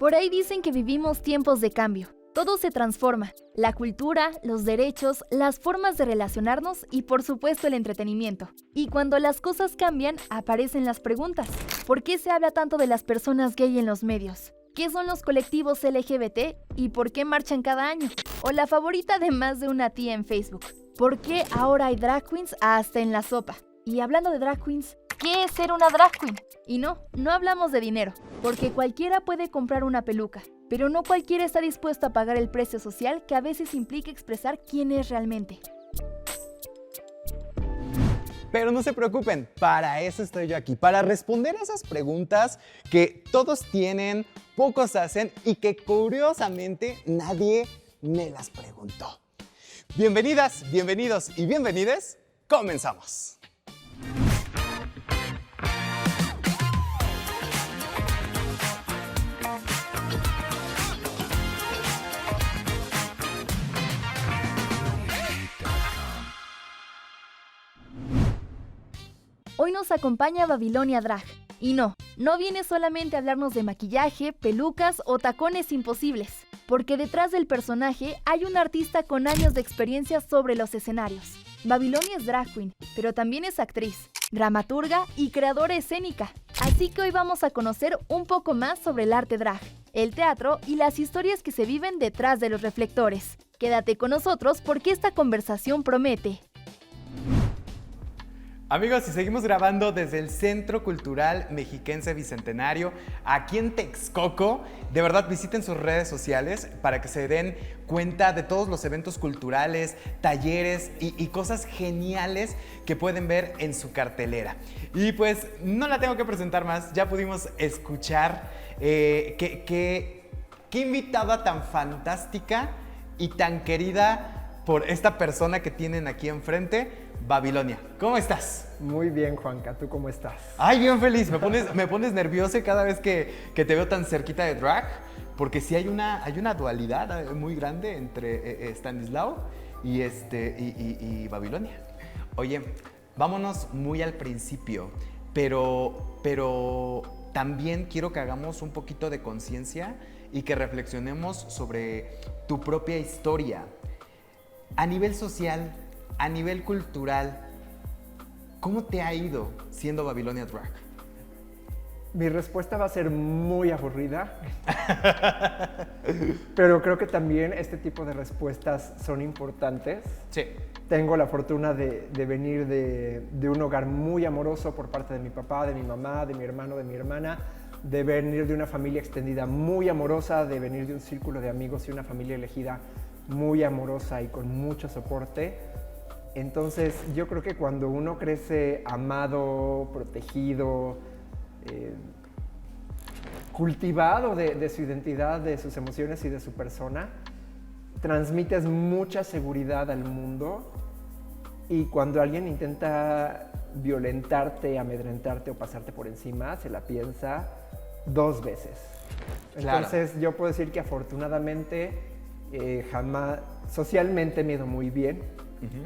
Por ahí dicen que vivimos tiempos de cambio. Todo se transforma. La cultura, los derechos, las formas de relacionarnos y por supuesto el entretenimiento. Y cuando las cosas cambian, aparecen las preguntas. ¿Por qué se habla tanto de las personas gay en los medios? ¿Qué son los colectivos LGBT y por qué marchan cada año? O la favorita de más de una tía en Facebook. ¿Por qué ahora hay drag queens hasta en la sopa? Y hablando de drag queens, ¿qué es ser una drag queen? Y no hablamos de dinero, porque cualquiera puede comprar una peluca, pero no cualquiera está dispuesto a pagar el precio social que a veces implica expresar quién es realmente. Pero no se preocupen, para eso estoy yo aquí, para responder esas preguntas que todos tienen, pocos hacen y que curiosamente nadie me las preguntó. Bienvenidas, bienvenidos y bienvenides, comenzamos. Hoy nos acompaña Babilonia Drag. Y no viene solamente a hablarnos de maquillaje, pelucas o tacones imposibles, porque detrás del personaje hay un artista con años de experiencia sobre los escenarios. Babilonia es drag queen, pero también es actriz, dramaturga y creadora escénica. Así que hoy vamos a conocer un poco más sobre el arte drag, el teatro y las historias que se viven detrás de los reflectores. Quédate con nosotros porque esta conversación promete. Amigos, y seguimos grabando desde el Centro Cultural Mexiquense Bicentenario, aquí en Texcoco. De verdad, visiten sus redes sociales para que se den cuenta de todos los eventos culturales, talleres y cosas geniales que pueden ver en su cartelera. Y pues, no la tengo que presentar más, ya pudimos escuchar qué invitada tan fantástica y tan querida por esta persona que tienen aquí enfrente, Babilonia. ¿Cómo estás? Muy bien, Juanca. ¿Tú cómo estás? Ay, bien feliz. Me pones nervioso cada vez que te veo tan cerquita de drag, porque sí hay una dualidad muy grande entre Stanislao y Babilonia. Oye, vámonos muy al principio, pero también quiero que hagamos un poquito de conciencia y que reflexionemos sobre tu propia historia. A nivel social, a nivel cultural, ¿cómo te ha ido siendo Babilonia Drag? Mi respuesta va a ser muy aburrida, pero creo que también este tipo de respuestas son importantes. Sí. Tengo la fortuna de venir de un hogar muy amoroso por parte de mi papá, de mi mamá, de mi hermano, de mi hermana, de venir de una familia extendida muy amorosa, de venir de un círculo de amigos y una familia elegida muy amorosa y con mucho soporte. Entonces, yo creo que cuando uno crece amado, protegido, cultivado de su identidad, de sus emociones y de su persona, transmites mucha seguridad al mundo y cuando alguien intenta violentarte, amedrentarte o pasarte por encima, se la piensa 2 veces. Entonces, claro, yo puedo decir que afortunadamente jamás, socialmente me he ido muy bien.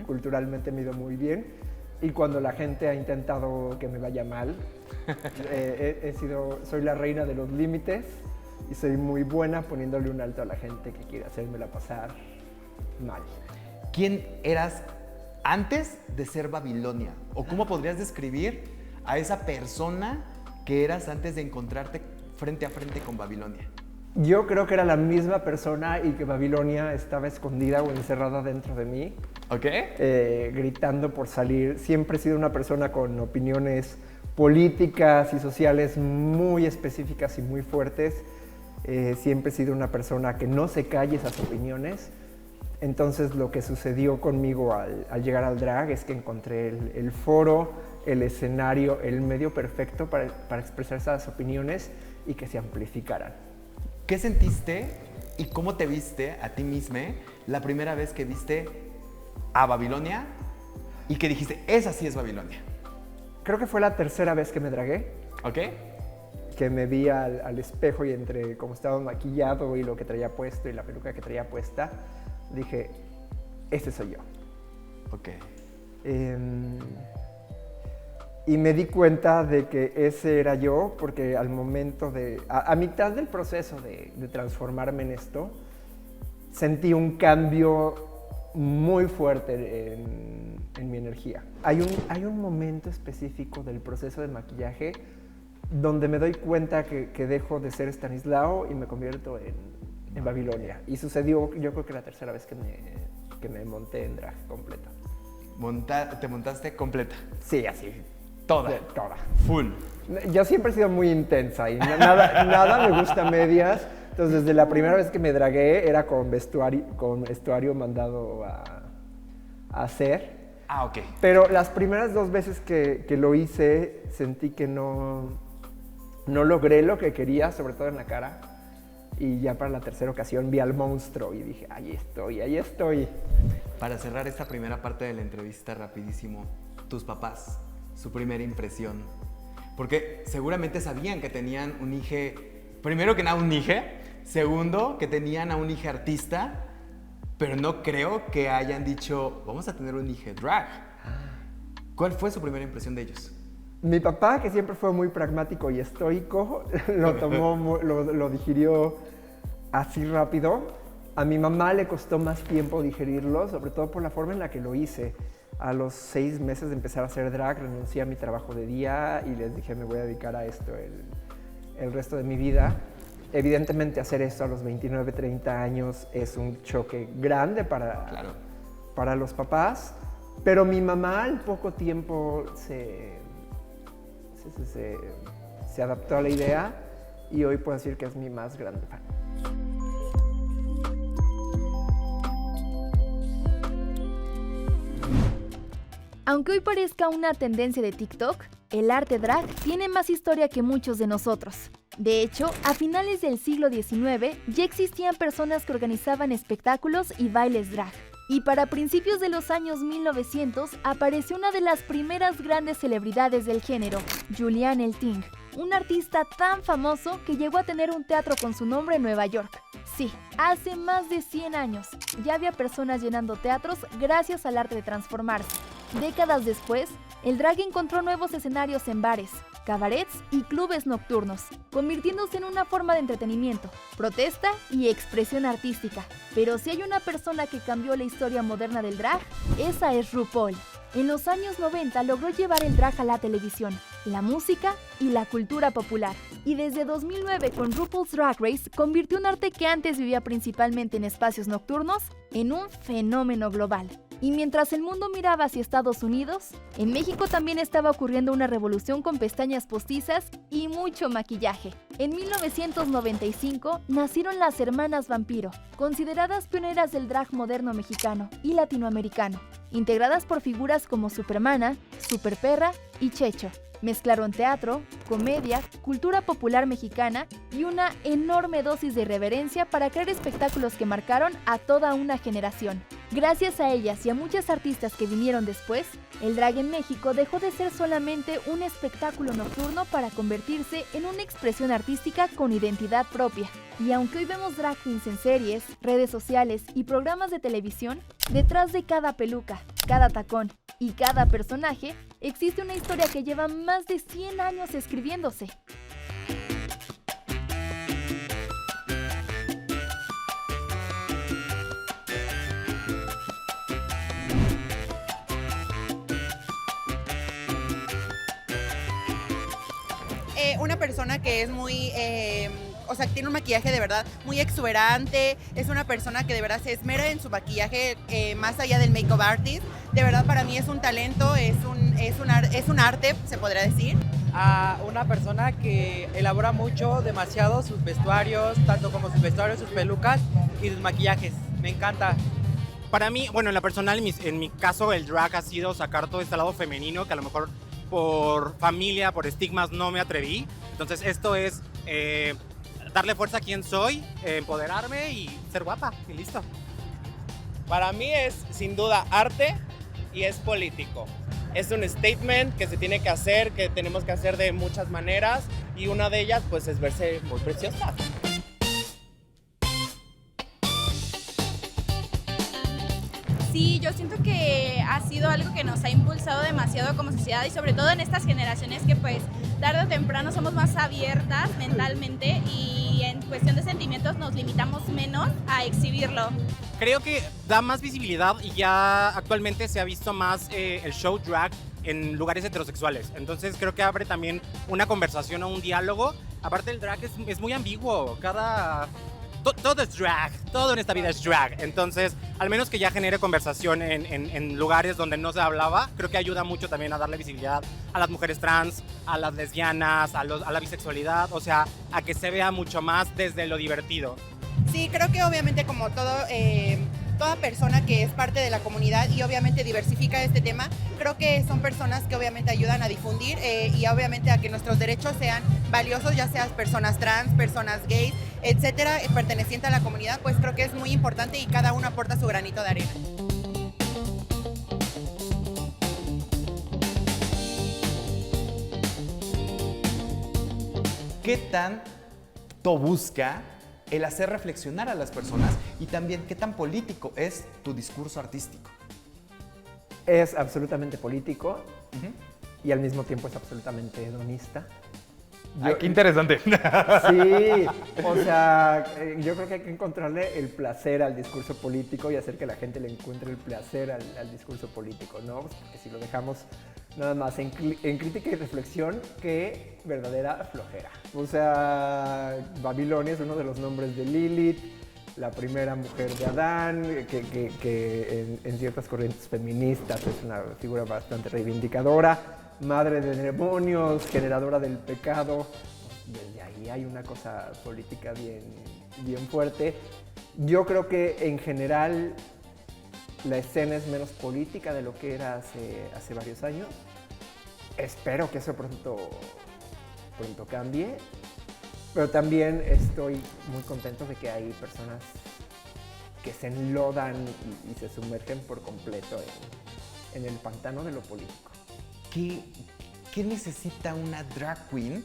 Culturalmente me he ido muy bien y cuando la gente ha intentado que me vaya mal, soy la reina de los límites y soy muy buena poniéndole un alto a la gente que quiere hacérmela pasar mal. ¿Quién eras antes de ser Babilonia? ¿O cómo podrías describir a esa persona que eras antes de encontrarte frente a frente con Babilonia? Yo creo que era la misma persona y que Babilonia estaba escondida o encerrada dentro de mí. ¿Ok? Gritando por salir. Siempre he sido una persona con opiniones políticas y sociales muy específicas y muy fuertes. Siempre he sido una persona que no se calla esas opiniones. Entonces lo que sucedió conmigo al llegar al drag es que encontré el foro, el escenario, el medio perfecto para expresar esas opiniones y que se amplificaran. ¿Qué sentiste y cómo te viste a ti misma la primera vez que viste a Babilonia y que dijiste, esa sí es Babilonia? Creo que fue la tercera vez que me dragué. ¿Ok? Que me vi al espejo y entre cómo estaba maquillado y lo que traía puesto y la peluca que traía puesta, dije, este soy yo. Ok. Y me di cuenta de que ese era yo, porque al momento de... A mitad del proceso de transformarme en esto, sentí un cambio muy fuerte en mi energía. Hay un momento específico del proceso de maquillaje donde me doy cuenta que dejo de ser Stanislao y me convierto en Babilonia. Y sucedió, yo creo que la tercera vez que me monté en drag completa. ¿Te montaste completa? Sí, así. Toda. Toda. Full. Yo siempre he sido muy intensa y nada me gusta a medias. Entonces, desde la primera vez que me dragué era con vestuario mandado a hacer. Ah, ok. Pero las primeras 2 veces que lo hice, sentí que no logré lo que quería, sobre todo en la cara. Y ya para la tercera ocasión vi al monstruo y dije, ahí estoy. Para cerrar esta primera parte de la entrevista, rapidísimo, tus papás, su primera impresión. Porque seguramente sabían que tenían un hijo, primero que nada un hijo, segundo que tenían a un hijo artista, pero no creo que hayan dicho, vamos a tener un hijo drag. ¿Cuál fue su primera impresión de ellos? Mi papá, que siempre fue muy pragmático y estoico, lo digirió así rápido. A mi mamá le costó más tiempo digerirlo, sobre todo por la forma en la que lo hice. A los 6 meses de empezar a hacer drag, renuncié a mi trabajo de día y les dije, me voy a dedicar a esto el resto de mi vida. Evidentemente, hacer esto a los 29, 30 años es un choque grande para los papás, pero mi mamá al poco tiempo se adaptó a la idea y hoy puedo decir que es mi más grande fan. Aunque hoy parezca una tendencia de TikTok, el arte drag tiene más historia que muchos de nosotros. De hecho, a finales del siglo XIX ya existían personas que organizaban espectáculos y bailes drag. Y para principios de los años 1900 apareció una de las primeras grandes celebridades del género, Julian Elting, un artista tan famoso que llegó a tener un teatro con su nombre en Nueva York. Sí, hace más de 100 años ya había personas llenando teatros gracias al arte de transformarse. Décadas después, el drag encontró nuevos escenarios en bares, cabarets y clubes nocturnos, convirtiéndose en una forma de entretenimiento, protesta y expresión artística. Pero si hay una persona que cambió la historia moderna del drag, esa es RuPaul. En los años 90 logró llevar el drag a la televisión, la música y la cultura popular. Y desde 2009 con RuPaul's Drag Race convirtió un arte que antes vivía principalmente en espacios nocturnos en un fenómeno global. Y mientras el mundo miraba hacia Estados Unidos, en México también estaba ocurriendo una revolución con pestañas postizas y mucho maquillaje. En 1995 nacieron las Hermanas Vampiro, consideradas pioneras del drag moderno mexicano y latinoamericano, integradas por figuras como Supermana, Superperra y Checho. Mezclaron teatro, comedia, cultura popular mexicana y una enorme dosis de irreverencia para crear espectáculos que marcaron a toda una generación. Gracias a ellas y a muchas artistas que vinieron después, el drag en México dejó de ser solamente un espectáculo nocturno para convertirse en una expresión artística con identidad propia. Y aunque hoy vemos drag queens en series, redes sociales y programas de televisión, detrás de cada peluca, cada tacón y cada personaje, existe una historia que lleva más de 100 años escribiéndose. Una persona que es muy, tiene un maquillaje de verdad muy exuberante, es una persona que de verdad se esmera en su maquillaje más allá del make-up artist. De verdad para mí es un talento, es un arte, se podría decir. A una persona que elabora mucho, demasiado sus vestuarios, tanto como sus vestuarios, sus pelucas y sus maquillajes. Me encanta. Para mí, bueno, en lo personal, en mi caso, el drag ha sido sacar todo este lado femenino que a lo mejor por familia, por estigmas no me atreví. Entonces esto es darle fuerza a quien soy, empoderarme y ser guapa y listo. Para mí es sin duda arte y es político. Es un statement que se tiene que hacer, que tenemos que hacer de muchas maneras y una de ellas pues es verse muy preciosa. Sí, yo siento que ha sido algo que nos ha impulsado demasiado como sociedad y sobre todo en estas generaciones que pues tarde o temprano somos más abiertas mentalmente y en cuestión de sentimientos nos limitamos menos a exhibirlo. Creo que da más visibilidad y ya actualmente se ha visto más el show drag en lugares heterosexuales. Entonces creo que abre también una conversación o un diálogo. Aparte el drag es muy ambiguo. Todo es drag, todo en esta vida es drag. Entonces, al menos que ya genere conversación en lugares donde no se hablaba, creo que ayuda mucho también a darle visibilidad a las mujeres trans, a las lesbianas, a la bisexualidad, o sea, a que se vea mucho más desde lo divertido. Sí, creo que obviamente como toda persona que es parte de la comunidad y obviamente diversifica este tema, creo que son personas que obviamente ayudan a difundir y obviamente a que nuestros derechos sean valiosos, ya sean personas trans, personas gays, etcétera, perteneciente a la comunidad, pues creo que es muy importante y cada uno aporta su granito de arena. ¿Qué tanto busca el hacer reflexionar a las personas y también qué tan político es tu discurso artístico? Es absolutamente político y al mismo tiempo es absolutamente hedonista. Qué interesante. Sí, o sea, yo creo que hay que encontrarle el placer al discurso político y hacer que la gente le encuentre el placer al discurso político, ¿no? Porque si lo dejamos nada más en crítica y reflexión, qué verdadera flojera. O sea, Babilonia es uno de los nombres de Lilith, la primera mujer de Adán, que en ciertas corrientes feministas es una figura bastante reivindicadora, madre de demonios, generadora del pecado. Desde ahí hay una cosa política bien fuerte. Yo creo que en general la escena es menos política de lo que era hace varios años. Espero que eso pronto cambie, pero también estoy muy contento de que hay personas que se enlodan y se sumergen por completo en el pantano de lo político. ¿Qué necesita una drag queen?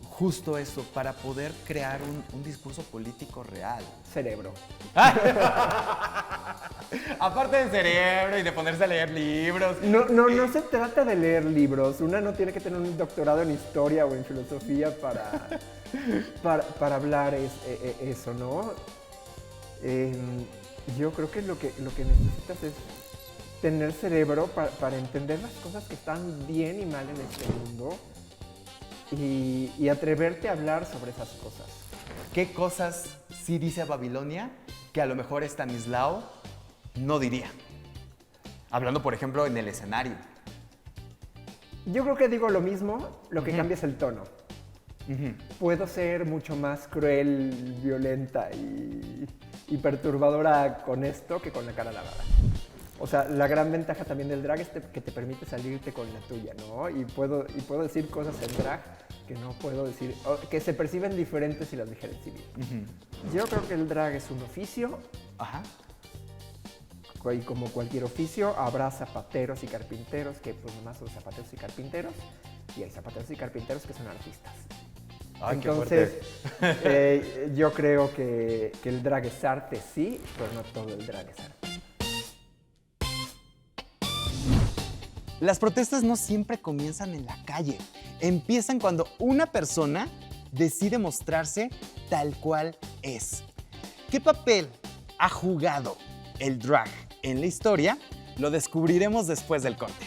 Justo eso, para poder crear un discurso político real. Cerebro. Aparte de cerebro y de ponerse a leer libros. No se trata de leer libros. Una no tiene que tener un doctorado en historia o en filosofía para hablar eso, ¿no? Yo creo que lo que necesitas es tener cerebro para entender las cosas que están bien y mal en este mundo y atreverte a hablar sobre esas cosas. ¿Qué cosas sí dice Babilonia que a lo mejor Estanislao no diría? Hablando, por ejemplo, en el escenario. Yo creo que digo lo mismo, lo que cambia es el tono. Puedo ser mucho más cruel, violenta y perturbadora con esto que con la cara lavada. O sea, la gran ventaja también del drag es que te permite salirte con la tuya, ¿no? Y puedo decir cosas en drag que no puedo decir, que se perciben diferentes si las dijera en civil. Yo creo que el drag es un oficio. Y como cualquier oficio, habrá zapateros y carpinteros que pues nomás son zapateros y carpinteros, y hay zapateros y carpinteros que son artistas. Ay, entonces, yo creo que el drag es arte, sí, pero no todo el drag es arte. Las protestas no siempre comienzan en la calle. Empiezan cuando una persona decide mostrarse tal cual es. ¿Qué papel ha jugado el drag en la historia? Lo descubriremos después del corte.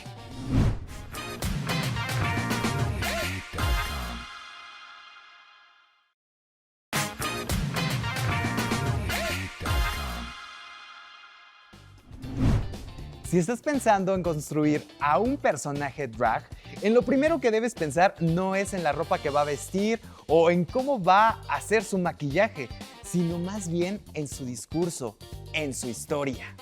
Si estás pensando en construir a un personaje drag, en lo primero que debes pensar no es en la ropa que va a vestir o en cómo va a hacer su maquillaje, sino más bien en su discurso, en su historia.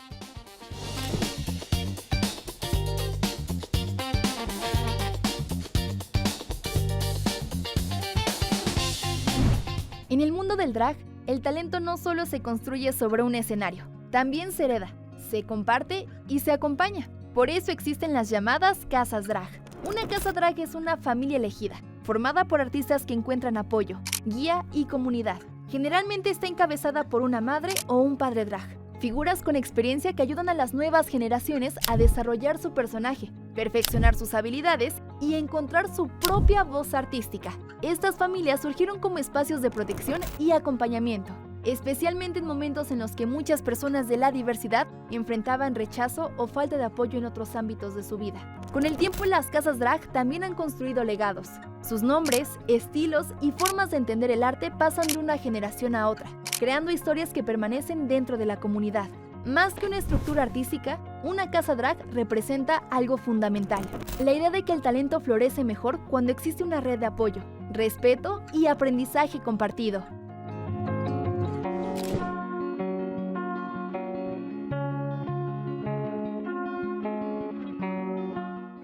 En el mundo del drag, el talento no solo se construye sobre un escenario, también se hereda, se comparte y se acompaña. Por eso existen las llamadas casas drag. Una casa drag es una familia elegida, formada por artistas que encuentran apoyo, guía y comunidad. Generalmente está encabezada por una madre o un padre drag. Figuras con experiencia que ayudan a las nuevas generaciones a desarrollar su personaje, perfeccionar sus habilidades y encontrar su propia voz artística. Estas familias surgieron como espacios de protección y acompañamiento, especialmente en momentos en los que muchas personas de la diversidad enfrentaban rechazo o falta de apoyo en otros ámbitos de su vida. Con el tiempo, las casas drag también han construido legados. Sus nombres, estilos y formas de entender el arte pasan de una generación a otra, creando historias que permanecen dentro de la comunidad. Más que una estructura artística, una casa drag representa algo fundamental: la idea de que el talento florece mejor cuando existe una red de apoyo, respeto y aprendizaje compartido.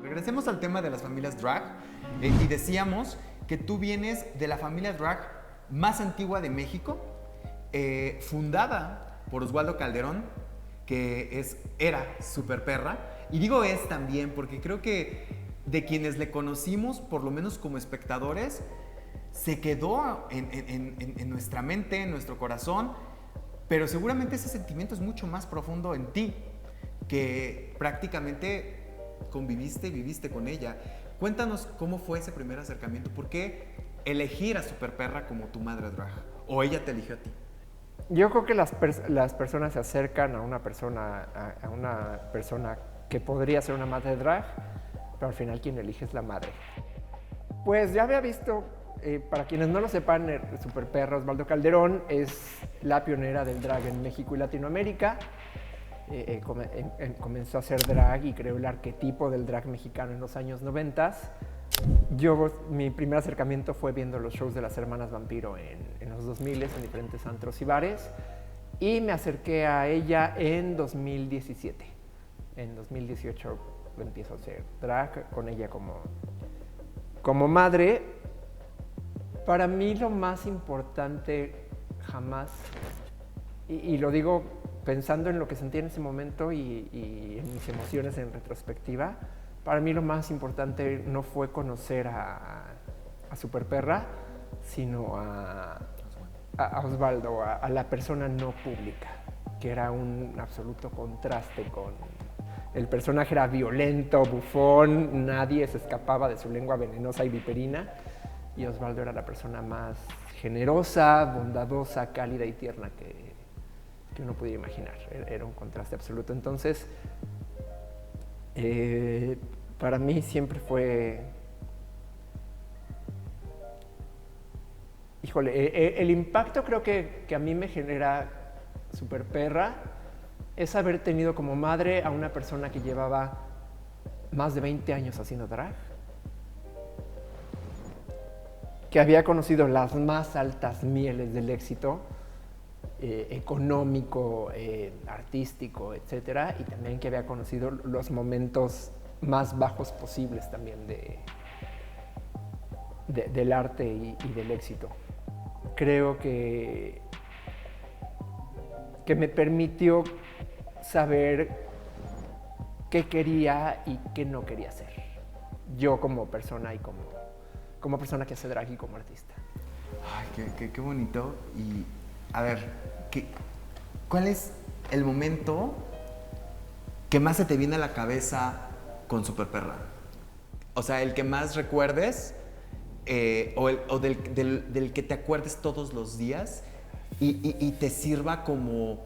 Regresemos al tema de las familias drag y decíamos que tú vienes de la familia drag más antigua de México, fundada por Osvaldo Calderón, que era Super Perra. Y digo es también porque creo que de quienes le conocimos, por lo menos como espectadores, se quedó en nuestra mente, en nuestro corazón, pero seguramente ese sentimiento es mucho más profundo en ti, que prácticamente conviviste y viviste con ella. Cuéntanos cómo fue ese primer acercamiento, ¿por qué elegir a Super Perra como tu madre drag? ¿O ella te eligió a ti? Yo creo que las personas se acercan a una persona que podría ser una madre drag, pero al final quien elige es la madre. Pues ya había visto, para quienes no lo sepan, Super Perra Osvaldo Calderón es la pionera del drag en México y Latinoamérica. Comenzó a hacer drag y creó el arquetipo del drag mexicano en los años 90. Mi primer acercamiento fue viendo los shows de las hermanas Vampiro en los 2000 en diferentes antros y bares, y me acerqué a ella en 2017. En 2018 empiezo a hacer drag con ella como madre. Para mí lo más importante jamás, y lo digo pensando en lo que sentí en ese momento y en mis emociones en retrospectiva, para mí lo más importante no fue conocer a Super Perra, sino a Osvaldo, a la persona no pública, que era un absoluto contraste con... El personaje era violento, bufón, nadie se escapaba de su lengua venenosa y viperina, y Osvaldo era la persona más generosa, bondadosa, cálida y tierna que uno podía imaginar. Era un contraste absoluto. Entonces, para mí siempre fue... Híjole, el impacto creo que a mí me genera Super Perra es haber tenido como madre a una persona que llevaba más de 20 años haciendo drag, que había conocido las más altas mieles del éxito, económico, artístico, etcétera, y también que había conocido los momentos más bajos posibles también del arte y del éxito. Creo que me permitió saber qué quería y qué no quería hacer, yo como persona y como persona que hace drag y como artista. Ay, qué bonito. Y a ver, ¿cuál es el momento que más se te viene a la cabeza con Super Perra? O sea, el que más recuerdes, o del que te acuerdes todos los días y te sirva como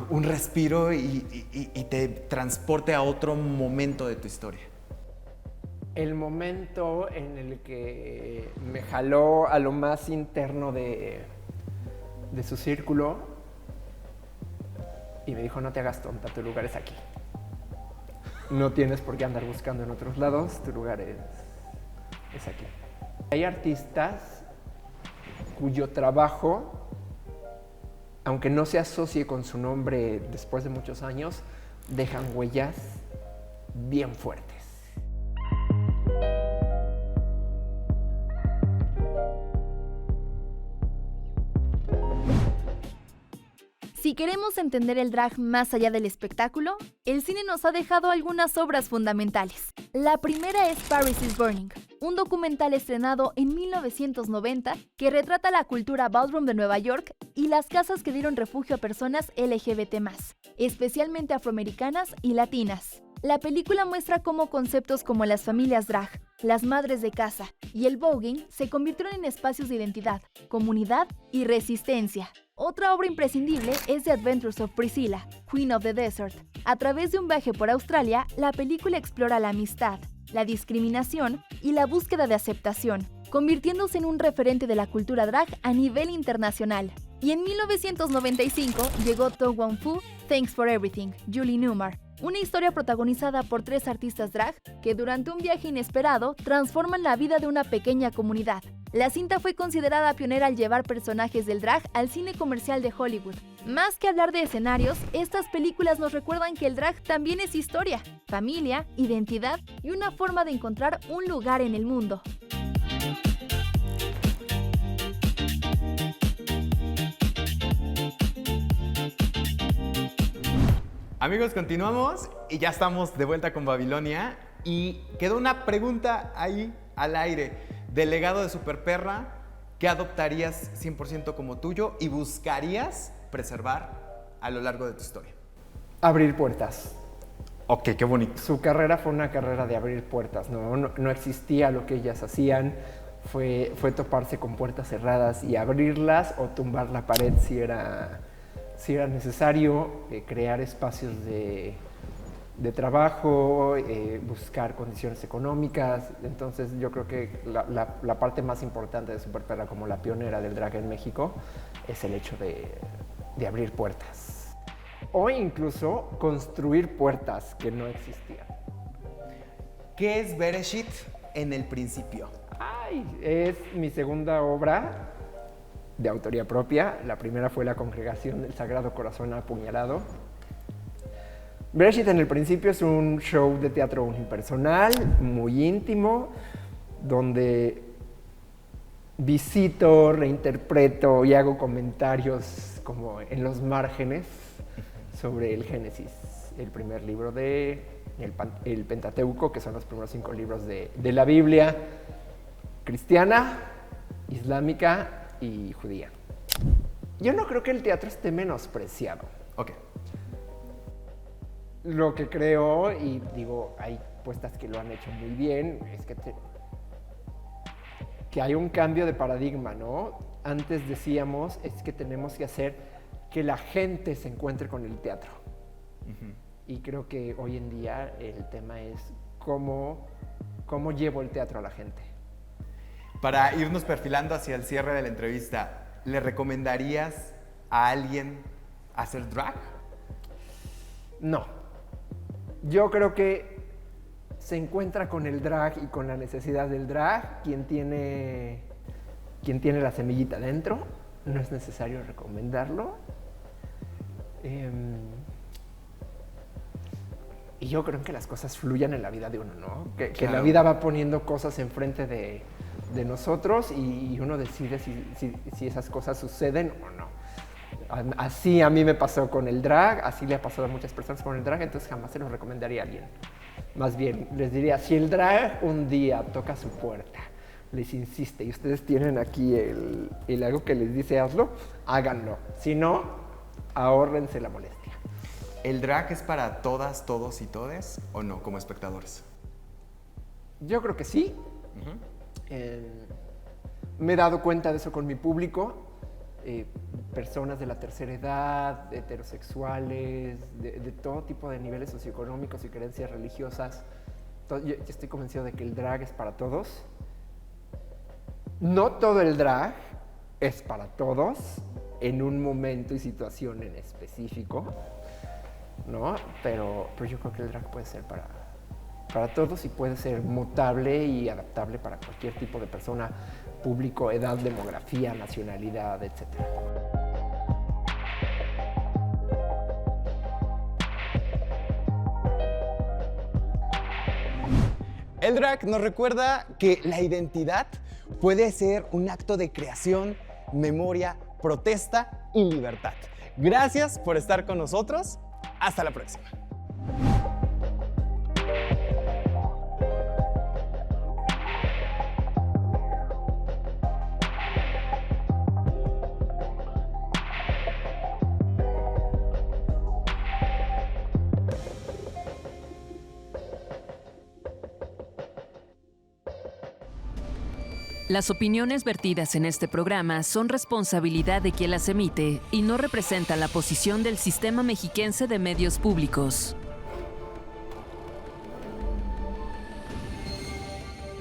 un respiro y te transporte a otro momento de tu historia. El momento en el que me jaló a lo más interno de su círculo y me dijo: no te hagas tonta, tu lugar es aquí. No tienes por qué andar buscando en otros lados, tu lugar es aquí. Hay artistas cuyo trabajo, aunque no se asocie con su nombre después de muchos años, dejan huellas bien fuertes. Si queremos entender el drag más allá del espectáculo, el cine nos ha dejado algunas obras fundamentales. La primera es Paris is Burning, un documental estrenado en 1990 que retrata la cultura ballroom de Nueva York y las casas que dieron refugio a personas LGBT+, especialmente afroamericanas y latinas. La película muestra cómo conceptos como las familias drag, las madres de casa y el voguing se convirtieron en espacios de identidad, comunidad y resistencia. Otra obra imprescindible es The Adventures of Priscilla, Queen of the Desert. A través de un viaje por Australia, la película explora la amistad, la discriminación y la búsqueda de aceptación, convirtiéndose en un referente de la cultura drag a nivel internacional. Y en 1995 llegó To Wong Foo, Thanks for Everything, Julie Newmar, una historia protagonizada por 3 artistas drag que durante un viaje inesperado transforman la vida de una pequeña comunidad. La cinta fue considerada pionera al llevar personajes del drag al cine comercial de Hollywood. Más que hablar de escenarios, estas películas nos recuerdan que el drag también es historia, familia, identidad y una forma de encontrar un lugar en el mundo. Amigos, continuamos y ya estamos de vuelta con Babilonia y quedó una pregunta ahí al aire. Del legado de Superperra, ¿qué adoptarías 100% como tuyo y buscarías preservar a lo largo de tu historia? Abrir puertas. Ok, qué bonito. Su carrera fue una carrera de abrir puertas, no existía lo que ellas hacían, fue toparse con puertas cerradas y abrirlas o tumbar la pared si era necesario, crear espacios de trabajo, buscar condiciones económicas. Entonces yo creo que la parte más importante de Superperra como la pionera del drag en México es el hecho de abrir puertas o incluso construir puertas que no existían. ¿Qué es Bereshit en el principio? Es mi segunda obra de autoría propia. La primera fue La Congregación del Sagrado Corazón Apuñalado. Bereshit en el principio es un show de teatro unipersonal, muy íntimo, donde visito, reinterpreto y hago comentarios como en los márgenes sobre el Génesis, el primer libro de el Pentateuco, que son los primeros 5 libros de la Biblia cristiana, islámica y judía. Yo no creo que el teatro esté menospreciado. Ok. Lo que creo, y digo, hay puestas que lo han hecho muy bien, es que hay un cambio de paradigma, ¿no? Antes decíamos, es que tenemos que hacer que la gente se encuentre con el teatro. Uh-huh. Y creo que hoy en día el tema es cómo llevo el teatro a la gente. Para irnos perfilando hacia el cierre de la entrevista, ¿le recomendarías a alguien hacer drag? No. Yo creo que se encuentra con el drag y con la necesidad del drag quien tiene la semillita dentro. No es necesario recomendarlo. Y yo creo que las cosas fluyan en la vida de uno, ¿no? Que la vida va poniendo cosas enfrente de nosotros y uno decide si esas cosas suceden o no. Así a mí me pasó con el drag, así le ha pasado a muchas personas con el drag, entonces jamás se lo recomendaría a alguien. Más bien, les diría, si el drag un día toca su puerta, les insiste y ustedes tienen aquí el algo que les dice hazlo, háganlo. Si no, ahórrense la molestia. ¿El drag es para todas, todos y todes o no, como espectadores? Yo creo que sí. Uh-huh. Me he dado cuenta de eso con mi público. Personas de la tercera edad, heterosexuales, de todo tipo de niveles socioeconómicos y creencias religiosas. Yo estoy convencido de que el drag es para todos. No todo el drag es para todos en un momento y situación en específico, ¿no? Pero yo creo que el drag puede ser para todos y puede ser mutable y adaptable para cualquier tipo de persona, público, edad, demografía, nacionalidad, etc. El drag nos recuerda que la identidad puede ser un acto de creación, memoria, protesta y libertad. Gracias por estar con nosotros. Hasta la próxima. Las opiniones vertidas en este programa son responsabilidad de quien las emite y no representan la posición del Sistema Mexiquense de Medios Públicos.